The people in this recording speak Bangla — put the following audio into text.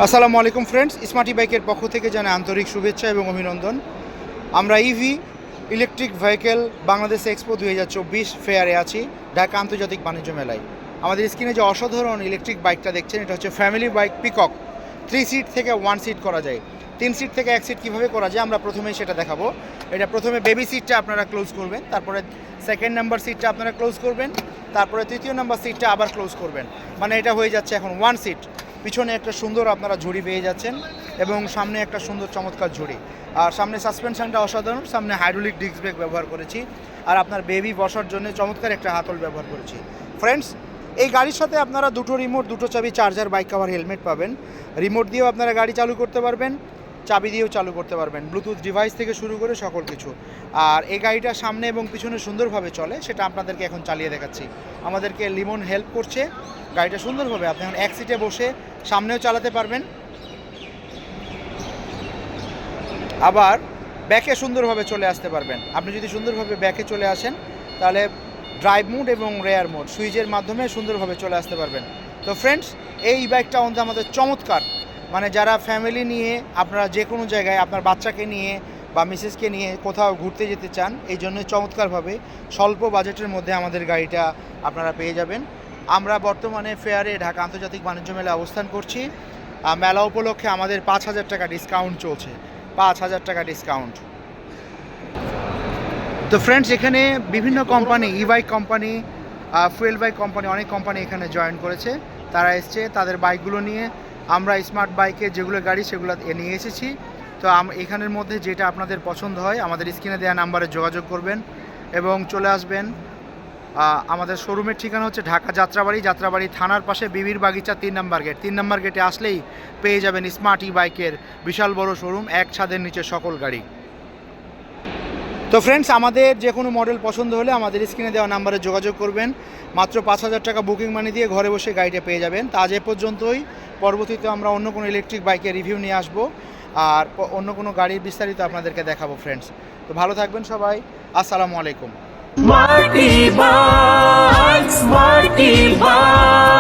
আসসালামু আলাইকুম ফ্রেন্ডস, স্মার্ট বাইকের পক্ষ থেকে জানাই আন্তরিক শুভেচ্ছা এবং অভিনন্দন। আমরা EV electric vehicle Bangladesh expo 2024 ফেয়ারে আছি ঢাকা আন্তর্জাতিক বাণিজ্য মেলায়। আমাদের স্ক্রিনে যে অসাধারণ ইলেকট্রিক বাইকটা দেখছেন, এটা হচ্ছে ফ্যামিলি বাইক পিকক। 3 সিট থেকে 1 সিট করা যায়, 3 সিট থেকে 1 সিট কীভাবে করা যায় আমরা প্রথমেই সেটা দেখাবো। এটা প্রথমে বেবি সিটটা আপনারা ক্লোজ করবেন, তারপরে সেকেন্ড নাম্বার সিটটা আপনারা ক্লোজ করবেন, তারপরে তৃতীয় নাম্বার সিটটা আবার ক্লোজ করবেন। মানে এটা হয়ে যাচ্ছে এখন 1 সিট। পিছনে একটা সুন্দর আপনারা ঝুড়ি পেয়ে যাচ্ছেন এবং সামনে একটা সুন্দর চমৎকার ঝুড়ি। আর সামনে সাসপেনশনটা অসাধারণ, সামনে হাইড্রোলিক ডিস্ক ব্রেক ব্যবহার করেছি। আর আপনার বেবি বসার জন্য চমৎকার একটা হাতল ব্যবহার করেছি। ফ্রেন্ডস, এই গাড়ির সাথে আপনারা দুটো রিমোট, দুটো চাবি, চার্জার, বাইক কভার, হেলমেট পাবেন। রিমোট দিয়েও আপনারা গাড়ি চালু করতে পারবেন, চাবি দিয়েও চালু করতে পারবেন, ব্লুটুথ ডিভাইস থেকে শুরু করে সকল কিছু। আর এই গাড়িটা সামনে এবং পিছনে সুন্দরভাবে চলে, সেটা আপনাদেরকে এখন চালিয়ে দেখাচ্ছি। আমাদেরকে লিমন হেল্প করছে গাড়িটা সুন্দরভাবে। আপনি এখন এক সিটে বসে সামনেও চালাতে পারবেন, আবার ব্যাকে সুন্দরভাবে চলে আসতে পারবেন। আপনি যদি সুন্দরভাবে ব্যাকে চলে আসেন তাহলে ড্রাইভ মোড এবং রেয়ার মোড সুইচের মাধ্যমে সুন্দরভাবে চলে আসতে পারবেন। তো ফ্রেন্ডস, এই বাইকটা আমাদের চমৎকার। মানে যারা ফ্যামিলি নিয়ে আপনারা যে কোনো জায়গায় আপনার বাচ্চাকে নিয়ে বা মিসেসকে নিয়ে কোথাও ঘুরতে যেতে চান, এই জন্য চমৎকারভাবে স্বল্প বাজেটের মধ্যে আমাদের গাড়িটা আপনারা পেয়ে যাবেন। আমরা বর্তমানে ফেয়ারে ঢাকা আন্তর্জাতিক বাণিজ্য মেলায় অবস্থান করছি। মেলা উপলক্ষে আমাদের 5,000 টাকা ডিসকাউন্ট চলছে, 5,000 টাকা ডিসকাউন্ট। তো ফ্রেন্ডস, এখানে বিভিন্ন company, e bike company, fuel bike company, অনেক কোম্পানি এখানে জয়েন করেছে। তারা এসছে তাদের বাইকগুলো নিয়ে। আমরা স্মার্ট বাইকের যেগুলো গাড়ি সেগুলো নিয়ে এসেছি। তো এখানের মধ্যে যেটা আপনাদের পছন্দ হয় আমাদের স্ক্রিনে দেওয়া নাম্বারে যোগাযোগ করবেন এবং চলে আসবেন। আমাদের শোরুমের ঠিকানা হচ্ছে ঢাকা যাত্রাবাড়ি থানার পাশে বিবির বাগিচা 3 নম্বর গেট। 3 নম্বর গেটে আসলেই পেয়ে যাবেন স্মার্ট ই বাইকের বিশাল বড় শোরুম, এক ছাদের নিচে সকল গাড়ি। তো ফ্রেন্ডস, আমাদের যে কোনো মডেল পছন্দ হলে আমাদের স্ক্রিনে দেওয়া নাম্বারে যোগাযোগ করবেন। মাত্র 5,000 টাকা বুকিং মানি দিয়ে ঘরে বসে গাড়িটা পেয়ে যাবেন। তা আজ এ পর্যন্তই। পরবর্তীতে আমরা অন্য কোনো ইলেকট্রিক বাইকের রিভিউ নিয়ে আসবো আর অন্য কোনো গাড়ির বিস্তারিত আপনাদেরকে দেখাবো ফ্রেন্ডস। তো ভালো থাকবেন সবাই, আসসালামু আলাইকুম। Smarty Bike, Smarty Bike.